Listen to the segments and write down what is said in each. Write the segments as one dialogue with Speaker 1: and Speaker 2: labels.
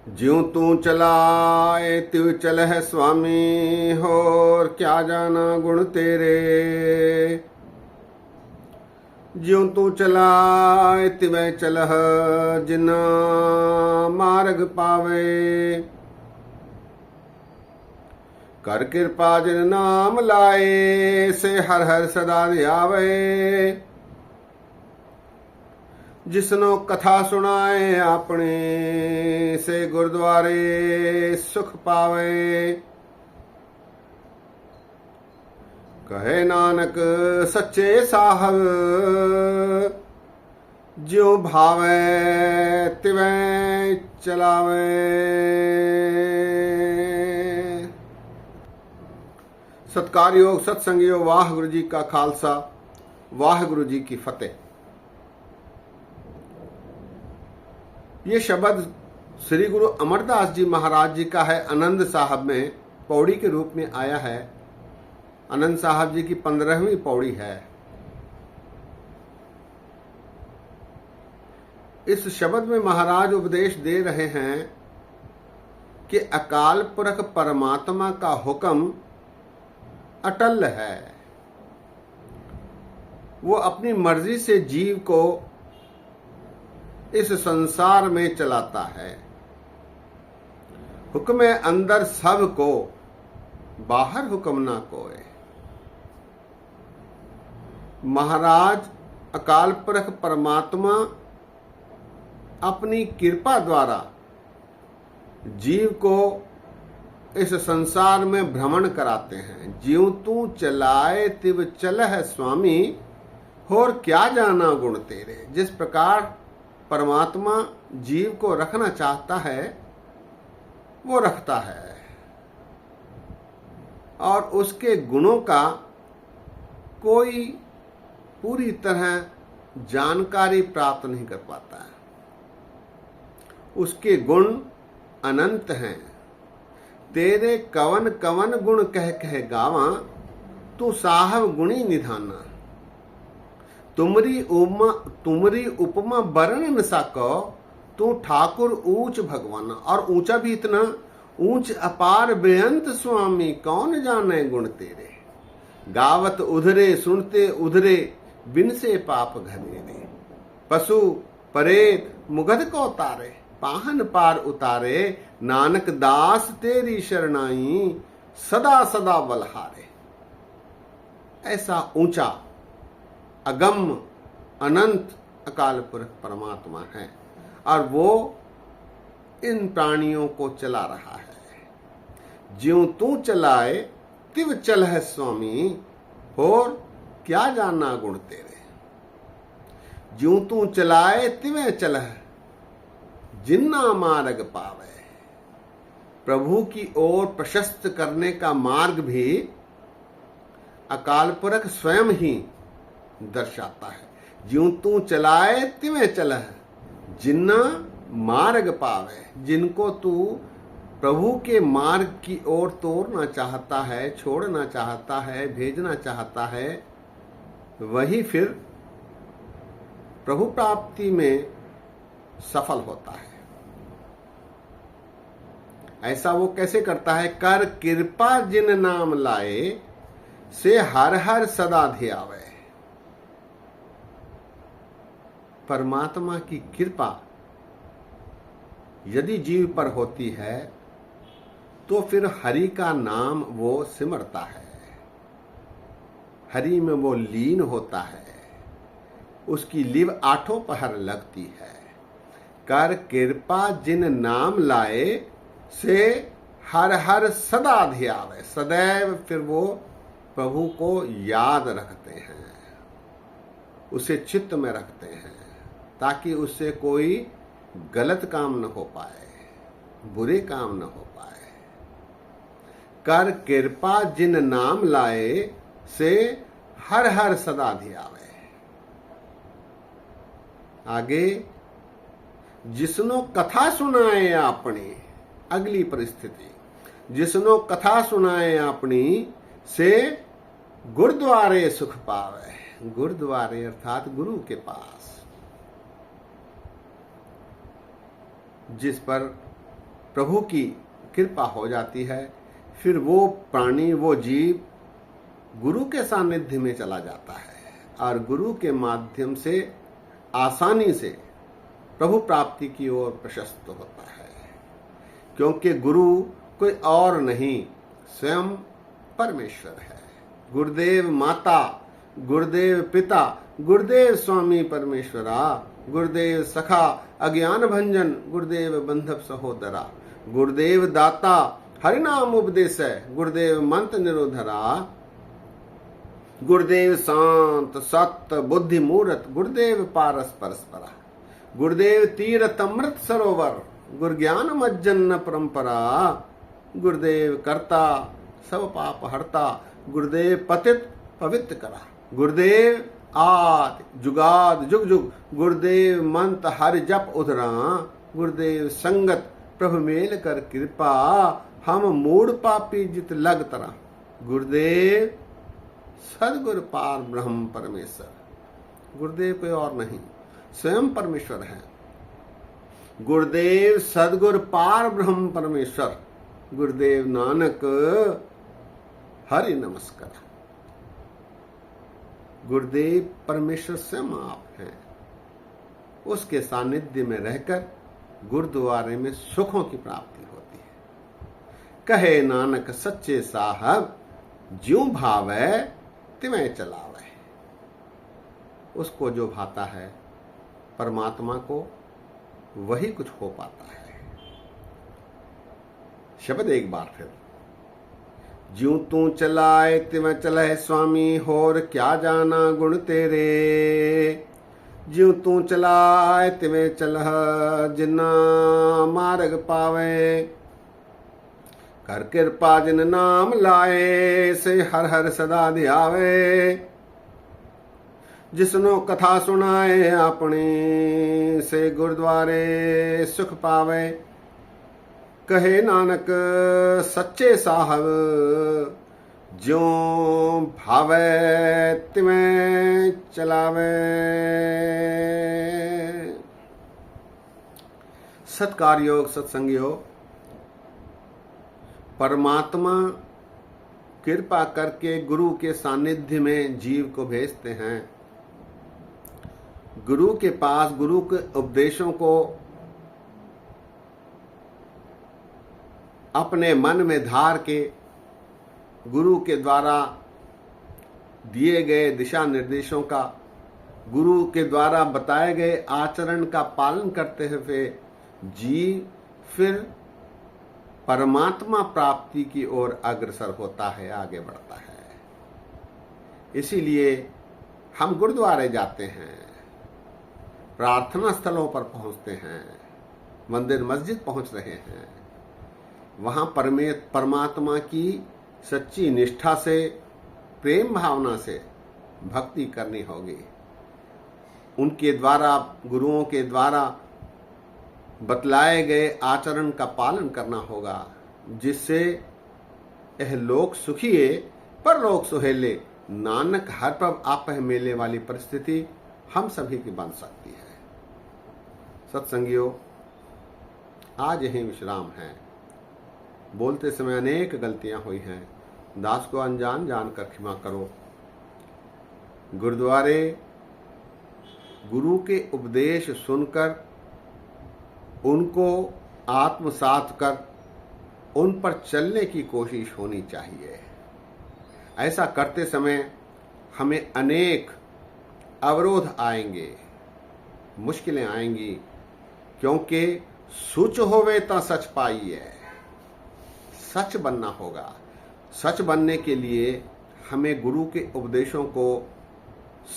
Speaker 1: ज्यों तू चलाए त्यों चल है स्वामी, होर क्या जाना गुण तेरे। ज्यों तू चलाए तिवै चलह, जिना मार्ग पावे। कर कृपा जिन नाम लाए, से हर हर सदा ध्यावे। जिसनो कथा सुनाए अपने, से गुरुद्वारे सुख पावे। कहे नानक सच्चे साहब, ज्यों भावे तिवें चलावे। सत्कारयोग सत्संगियो, वाहिगुरु जी का खालसा, वाहिगुरु जी की फतेह। ये शब्द श्री गुरु अमरदास जी महाराज जी का है। आनंद साहब में पौड़ी के रूप में आया है। आनंद साहब जी की 15वीं पौड़ी है। इस शब्द में महाराज उपदेश दे रहे हैं कि अकाल पुरख परमात्मा का हुक्म अटल है। वो अपनी मर्जी से जीव को इस संसार में चलाता है। हुक्म अंदर सब को, बाहर हुक्म ना कोय। महाराज अकाल पुरख परमात्मा अपनी कृपा द्वारा जीव को इस संसार में भ्रमण कराते हैं। ज्यों तू चलाए तिव चल है स्वामी, होर क्या जाना गुण तेरे। जिस प्रकार परमात्मा जीव को रखना चाहता है वो रखता है, और उसके गुणों का कोई पूरी तरह जानकारी प्राप्त नहीं कर पाता है। उसके गुण अनंत हैं। तेरे कवन कवन गुण कह कह गावा, तू साहब गुणी निधाना। तुमरी उपमा बरन न साको, तू ठाकुर ऊंच भगवान। और ऊंचा भी इतना ऊंच अपार बेअंत स्वामी, कौन जाने गुण तेरे। गावत उधरे सुनते उधरे, बिन से पाप घनेरे। पशु परेत मुगध को तारे, पाहन पार उतारे। नानक दास तेरी शरणाई, सदा सदा बलहारे। ऐसा ऊंचा अगम अनंत अकाल पुरख परमात्मा है, और वो इन प्राणियों को चला रहा है। ज्यों तू चलाए तिव चल है स्वामी, होर क्या जाना गुण तेरे। ज्यों तू चलाए तिवें चल है, जिन्ना मार्ग पावे। प्रभु की ओर प्रशस्त करने का मार्ग भी अकाल पुरख स्वयं ही दर्शाता है। ज्यों तू चलाए तिवें चल है, जिन्ना मार्ग पावे। जिनको तू प्रभु के मार्ग की ओर तोड़ना चाहता है, छोड़ना चाहता है, भेजना चाहता है, वही फिर प्रभु प्राप्ति में सफल होता है। ऐसा वो कैसे करता है। कर कृपा जिन नाम लाए, से हर हर सदा ध्यावे। परमात्मा की कृपा यदि जीव पर होती है तो फिर हरि का नाम वो सिमरता है, हरि में वो लीन होता है, उसकी लिव आठों पहर लगती है। कर कृपा जिन नाम लाए, से हर हर सदा ध्यावे। सदैव फिर वो प्रभु को याद रखते हैं, उसे चित्त में रखते हैं, ताकि उससे कोई गलत काम न हो पाए, बुरे काम न हो पाए। कर कृपा जिन नाम लाए, से हर हर सदा ध्यावे। आगे, जिसनो कथा सुनाए अपनी। अगली परिस्थिति, जिसनो कथा सुनाए अपनी, से गुरुद्वारे सुख पावे। गुरुद्वारे अर्थात गुरु के पास। जिस पर प्रभु की कृपा हो जाती है, फिर वो प्राणी, वो जीव गुरु के सानिध्य में चला जाता है और गुरु के माध्यम से आसानी से प्रभु प्राप्ति की ओर प्रशस्त होता है, क्योंकि गुरु कोई और नहीं, स्वयं परमेश्वर है। गुरुदेव माता, गुरुदेव पिता, गुरुदेव स्वामी परमेश्वरा, गुरुदेव सखा अज्ञान भंजन, गुरुदेव बंधव सहोदरा, गुरुदेव दाता हरिनाम उपदेश है, गुरुदेव मंत्र निरोधरा, गुरुदेव शांत सत्य बुद्धि मूर्त, गुरुदेव पारस परस्परा, गुरुदेव तीर्थ अमृत सरोवर, गुरु ज्ञान मज्जन परंपरा, गुरुदेव कर्ता सब पाप हरता, गुरुदेव पतित पवित्र करा, गुरुदेव आद जुगाद जुग जुग, गुरुदेव मंत हरि जप उधरा, गुरुदेव संगत प्रभु मेल कर कृपा, हम मूड पापी जित लग तरा, गुरुदेव सदगुरु पार ब्रह्म परमेश्वर। गुरुदेव कोई और नहीं, स्वयं परमेश्वर है। गुरुदेव सदगुरु पार ब्रह्म परमेश्वर, गुरुदेव नानक हरि नमस्कार। गुरुदेव परमेश्वर स्वयं आप हैं। उसके सानिध्य में रहकर गुरुद्वारे में सुखों की प्राप्ति होती है। कहे नानक सच्चे साहब, ज्यों भावै तिवें चलावै। उसको जो भाता है परमात्मा को, वही कुछ हो पाता है। शब्द एक बार फिर, ज्यों तू चलाए तिवें चलह स्वामी, होर क्या जाना गुण तेरे। ज्यों तू चलाए तिवें चलह, जिन्ना मार्ग पावे। कर कृपा जिन नाम लाए, से हर हर सदा ध्यावे। जिसनो कथा सुनाए अपनी, से गुरुद्वारे सुख पावे। कहे नानक सच्चे साहब, ज्यों भावे तिवें चलावे। सत्कार योग, सत्संग योग। परमात्मा कृपा करके गुरु के सानिध्य में जीव को भेजते हैं। गुरु के पास गुरु के उपदेशों को अपने मन में धार के गुरु के द्वारा दिए गए दिशा निर्देशों का, गुरु के द्वारा बताए गए आचरण का पालन करते हुए जीव फिर परमात्मा प्राप्ति की ओर अग्रसर होता है, आगे बढ़ता है। इसीलिए हम गुरुद्वारे जाते हैं, प्रार्थना स्थलों पर पहुंचते हैं, मंदिर मस्जिद पहुंच रहे हैं। वहां परमात्मा की सच्ची निष्ठा से, प्रेम भावना से भक्ति करनी होगी। उनके द्वारा, गुरुओं के द्वारा बतलाए गए आचरण का पालन करना होगा, जिससे यह लोक सुखिए परलोक सुहेले, नानक हर पब आपह मेले वाली परिस्थिति हम सभी की बन सकती है। सत्संगियों, आज यही विश्राम है। बोलते समय अनेक गलतियां हुई हैं, दास को अनजान जानकर क्षमा करो। गुरुद्वारे गुरु के उपदेश सुनकर उनको आत्मसात कर उन पर चलने की कोशिश होनी चाहिए। ऐसा करते समय हमें अनेक अवरोध आएंगे, मुश्किलें आएंगी, क्योंकि सुच होवे ता सच पाइए। सच बनना होगा। सच बनने के लिए हमें गुरु के उपदेशों को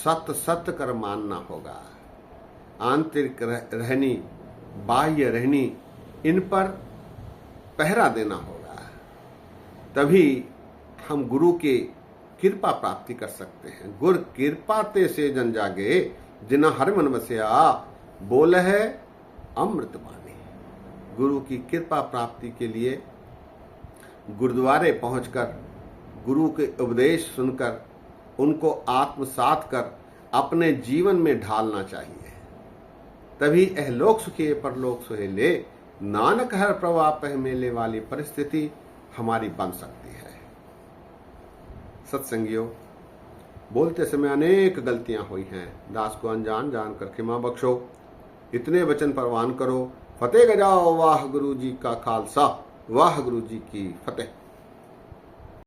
Speaker 1: सत्य सत्य कर मानना होगा। आंतरिक रहनी, बाह्य रहनी, इन पर पहरा देना होगा। तभी हम गुरु की कृपा प्राप्ति कर सकते हैं। गुर कृपा ते से जन जागे, जिना हर मन बसया, बोल है अमृत वाणी। गुरु की कृपा प्राप्ति के लिए गुरुद्वारे पहुंचकर गुरु के उपदेश सुनकर उनको आत्मसात कर अपने जीवन में ढालना चाहिए। तभी यह लोक सुखिए परलोक सुहेले, नानक हर प्रवाह पह मेले वाली परिस्थिति हमारी बन सकती है। सत्संगियों, बोलते समय अनेक गलतियां हुई हैं, दास को अनजान जानकर क्षमा बख्शो। इतने वचन परवान करो। फतेह गजाओ। वाह गुरु जी का खालसा, वाह गुरु जी की फतेह।